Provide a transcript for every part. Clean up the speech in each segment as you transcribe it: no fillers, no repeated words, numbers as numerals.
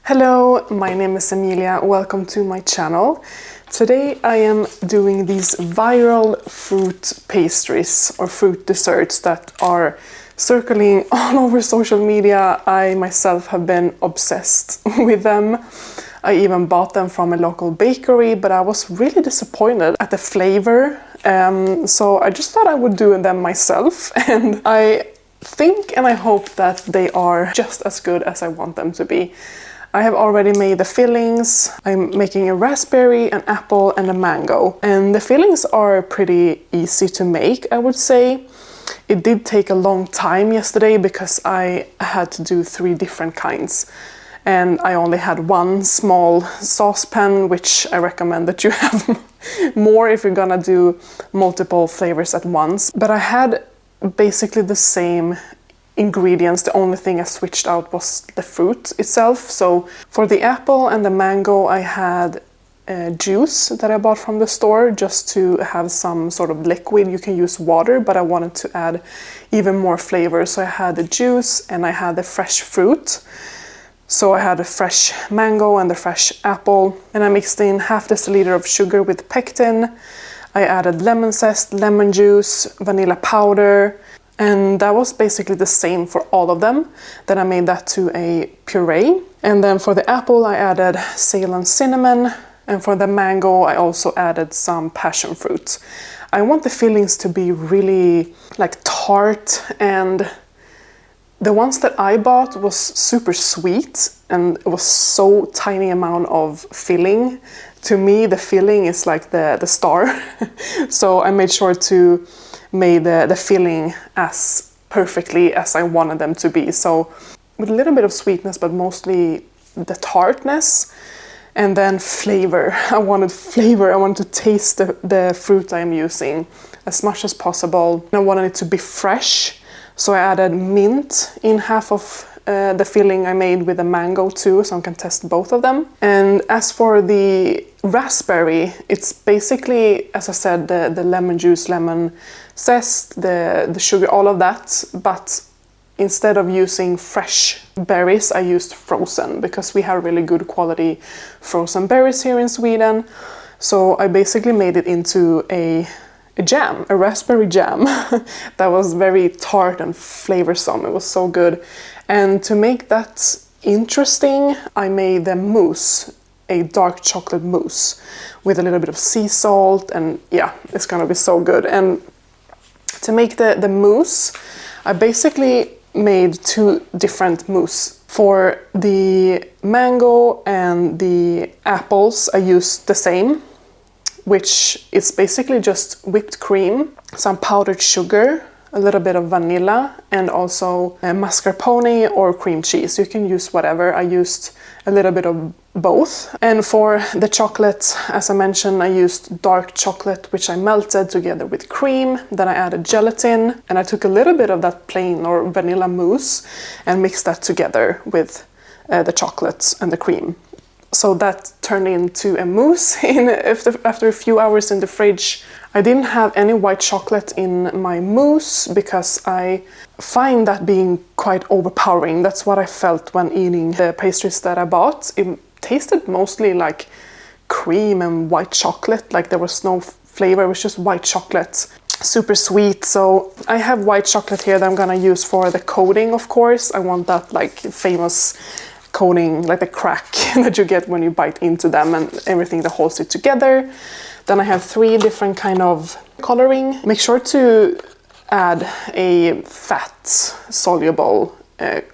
Hello, my name is Emilia. Welcome to my channel. Today I am doing these viral fruit pastries or fruit desserts that are circling all over social media. I myself have been obsessed with them. I even bought them from a local bakery, but I was really disappointed at the flavor. So I just thought I would do them myself, and I think and I hope that they are just as good as I want them to be. I have already made the fillings. I'm making a raspberry, an apple, and a mango. And the fillings are pretty easy to make, I would say. It did take a long time yesterday because I had to do 3 different kinds. And I only had one small saucepan, which I recommend that you have more if you're gonna do multiple flavors at once. But I had basically the same ingredients. The only thing I switched out was the fruit itself. So for the apple and the mango, I had juice that I bought from the store just to have some sort of liquid. You can use water, but I wanted to add even more flavor. So I had the juice and I had the fresh fruit. So I had a fresh mango and the fresh apple, and I mixed in half deciliter of sugar with pectin. I added lemon zest, lemon juice, vanilla powder, and that was basically the same for all of them. Then I made that to a puree. And then for the apple, I added Ceylon cinnamon. And for the mango, I also added some passion fruit. I want the fillings to be really like tart, and the ones that I bought was super sweet, and it was so tiny amount of filling. To me, the filling is like the star. So I made sure to make the filling as perfectly as I wanted them to be. So with a little bit of sweetness, but mostly the tartness. And then flavor. I wanted flavor. I wanted to taste the fruit I'm using as much as possible. I wanted it to be fresh. So I added mint in half of the filling I made with the mango too, so I can test both of them. And as for the raspberry, it's basically, as I said, the lemon juice, lemon zest, the sugar, all of that. But instead of using fresh berries, I used frozen because we have really good quality frozen berries here in Sweden. So I basically made it into a jam, a raspberry jam that was very tart and flavorsome. It was so good. And to make that interesting, I made the mousse, a dark chocolate mousse with a little bit of sea salt, and yeah, it's gonna be so good. And to make the mousse, I basically made 2 different mousse. For the mango and the apples, I used the same, which is basically just whipped cream, some powdered sugar, a little bit of vanilla, and also mascarpone or cream cheese. You can use whatever. I used a little bit of both. And for the chocolate, as I mentioned, I used dark chocolate, which I melted together with cream. Then I added gelatin, and I took a little bit of that plain or vanilla mousse and mixed that together with the chocolate and the cream. So that turned into a mousse after a few hours in the fridge. I didn't have any white chocolate in my mousse because I find that being quite overpowering. That's what I felt when eating the pastries that I bought. It tasted mostly like cream and white chocolate, like there was no flavor, it was just white chocolate. Super sweet. So I have white chocolate here that I'm gonna use for the coating, of course. I want that like famous coating, like the crack that you get when you bite into them and everything that holds it together. Then I have 3 different kind of coloring. Make sure to add a fat soluble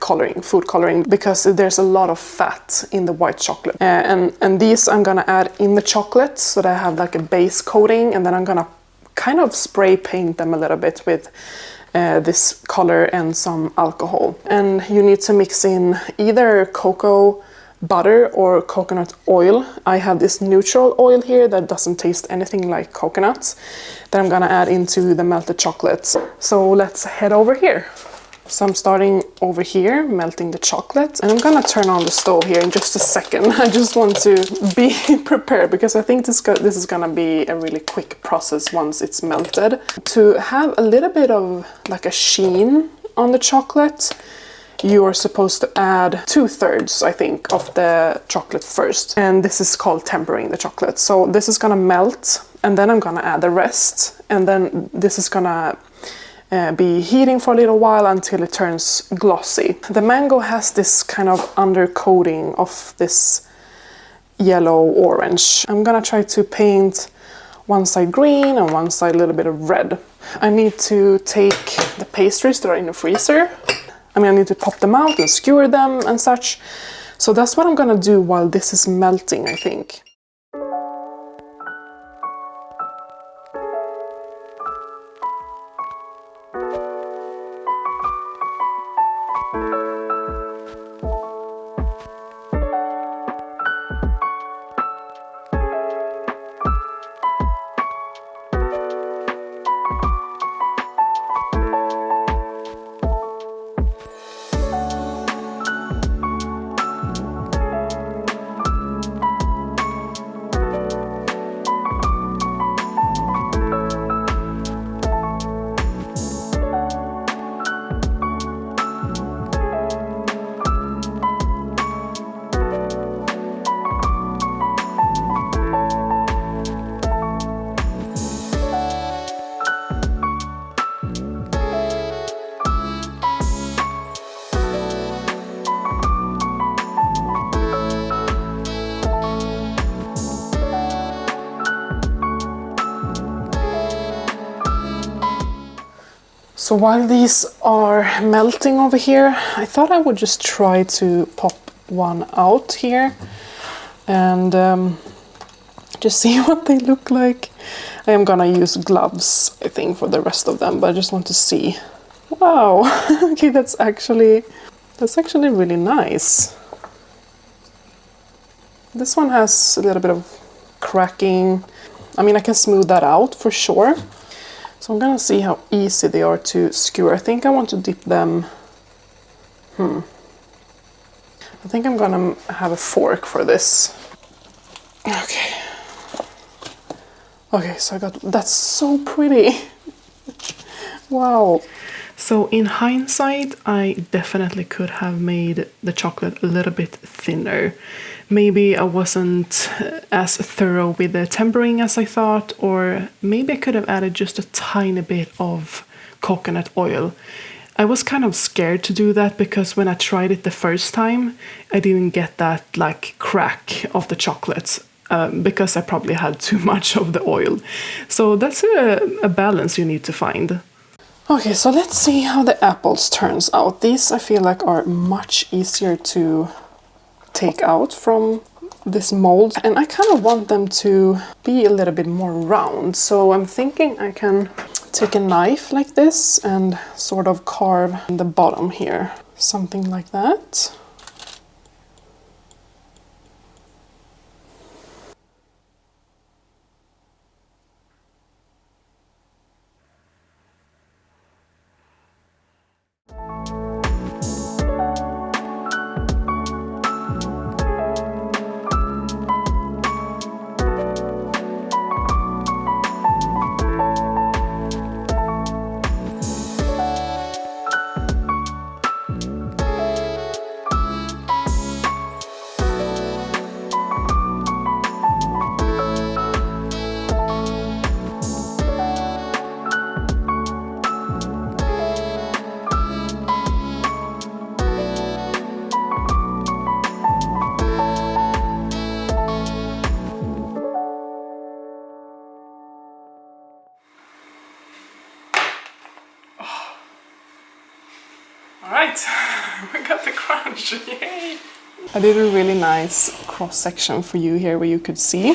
coloring, food coloring, because there's a lot of fat in the white chocolate. And these I'm gonna add in the chocolate so that I have like a base coating, and then I'm gonna kind of spray paint them a little bit with this color and some alcohol. And you need to mix in either cocoa butter or coconut oil. I have this neutral oil here that doesn't taste anything like coconut that I'm gonna add into the melted chocolate. So let's head over here. So I'm starting over here, melting the chocolate, and I'm gonna turn on the stove here in just a second. I just want to be prepared because I think this is gonna be a really quick process once it's melted. To have a little bit of like a sheen on the chocolate, you are supposed to add 2/3, I think, of the chocolate first. And this is called tempering the chocolate. So this is gonna melt, and then I'm gonna add the rest. And then this is gonna be heating for a little while until it turns glossy. The mango has this kind of undercoating of this yellow-orange. I'm gonna try to paint one side green and one side a little bit of red. I need to take the pastries that are in the freezer. I need to pop them out and skewer them and such. So that's what I'm gonna do while this is melting, I think. So while these are melting over here, I thought I would just try to pop one out here and just see what they look like. I am gonna use gloves, I think, for the rest of them, but I just want to see. Wow, okay, that's actually really nice. This one has a little bit of cracking. I can smooth that out for sure. So I'm gonna see how easy they are to skewer. I think I want to dip them. I think I'm gonna have a fork for this. Okay. Okay, so I got, that's so pretty. Wow. So in hindsight, I definitely could have made the chocolate a little bit thinner. Maybe I wasn't as thorough with the tempering as I thought, or maybe I could have added just a tiny bit of coconut oil. I was kind of scared to do that because when I tried it the first time, I didn't get that like crack of the chocolate because I probably had too much of the oil. So that's a balance you need to find. Okay, so let's see how the apples turns out. These I feel like are much easier to take out from this mold, and I kind of want them to be a little bit more round. So I'm thinking I can take a knife like this and sort of carve the bottom here, something like that. Alright, we got the crunch, yay! I did a really nice cross section for you here where you could see.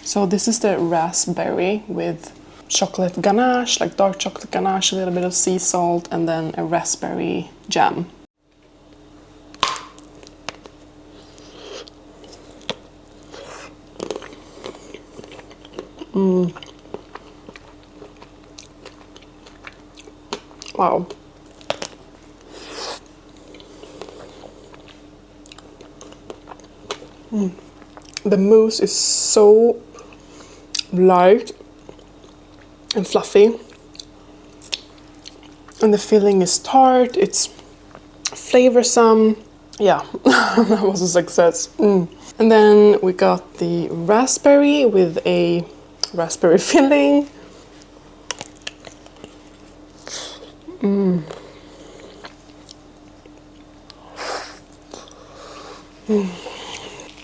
So this is the raspberry with chocolate ganache, like dark chocolate ganache, a little bit of sea salt, and then a raspberry jam. Wow. The mousse is so light and fluffy. And the filling is tart, it's flavorsome. Yeah, that was a success. And then we got the raspberry with a raspberry filling.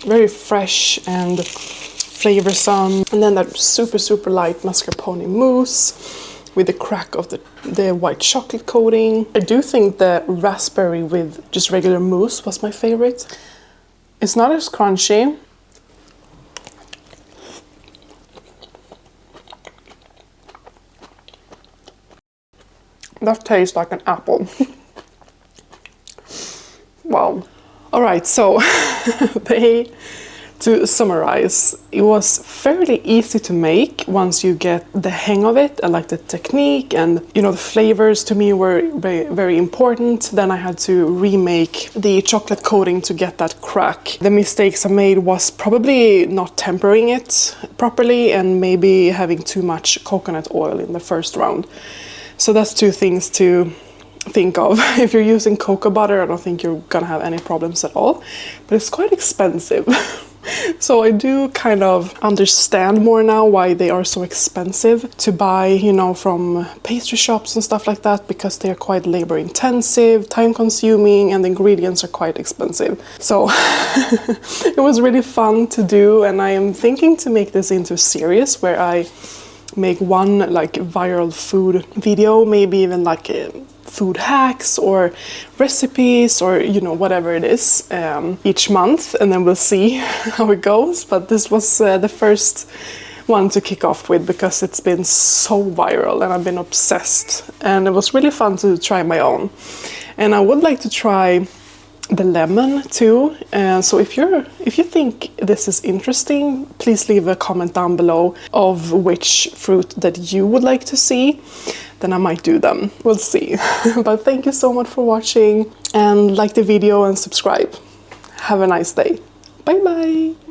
Very fresh and flavorsome. And then that super light mascarpone mousse with the crack of the white chocolate coating. I do think the raspberry with just regular mousse was my favorite. It's not as crunchy. That tastes like an apple. Wow. All right, so to summarize, it was fairly easy to make once you get the hang of it. I like the technique, and you know, the flavors to me were very important. Then I had to remake the chocolate coating to get that crack. The mistakes I made was probably not tempering it properly and maybe having too much coconut oil in the first round. So that's two things to think of. If you're using cocoa butter, I don't think you're gonna have any problems at all, but it's quite expensive. So I do kind of understand more now why they are so expensive to buy, you know, from pastry shops and stuff like that, because they are quite labor intensive, time consuming, and the ingredients are quite expensive. So it was really fun to do, and I am thinking to make this into a series where I make one like viral food video, maybe even like food hacks or recipes or, you know, whatever it is, each month, and then we'll see how it goes. But this was the first one to kick off with because it's been so viral and I've been obsessed, and it was really fun to try my own. And I would like to try the lemon too. So if you think this is interesting, please leave a comment down below of which fruit that you would like to see. Then I might do them. We'll see. But thank you so much for watching, and like the video and subscribe. Have a nice day. Bye bye.